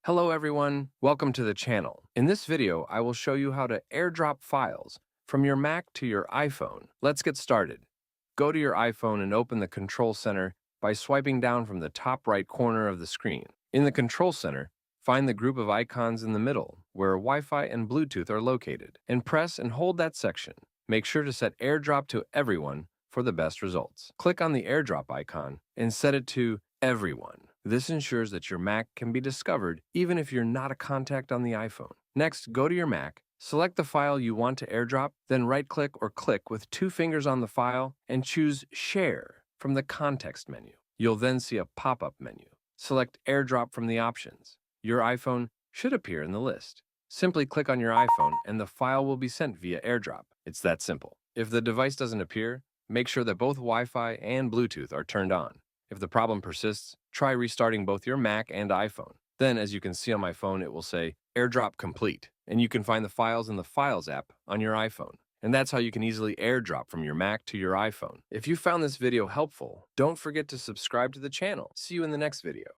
Hello everyone, welcome to the channel. In this video, I will show you how to AirDrop files from your Mac to your iPhone. Let's get started. Go to your iPhone and open the Control Center by swiping down from the top right corner of the screen. In the Control Center, find the group of icons in the middle where Wi-Fi and Bluetooth are located, and press and hold that section. Make sure to set AirDrop to Everyone for the best results. Click on the AirDrop icon and set it to Everyone. This ensures that your Mac can be discovered even if you're not a contact on the iPhone. Next, go to your Mac, select the file you want to AirDrop, then right-click or click with 2 fingers on the file and choose Share from the context menu. You'll then see a pop-up menu. Select AirDrop from the options. Your iPhone should appear in the list. Simply click on your iPhone and the file will be sent via AirDrop. It's that simple. If the device doesn't appear, make sure that both Wi-Fi and Bluetooth are turned on. If the problem persists, try restarting both your Mac and iPhone. Then, as you can see on my phone, it will say AirDrop complete, and you can find the files in the Files app on your iPhone. And that's how you can easily AirDrop from your Mac to your iPhone. If you found this video helpful, don't forget to subscribe to the channel. See you in the next video.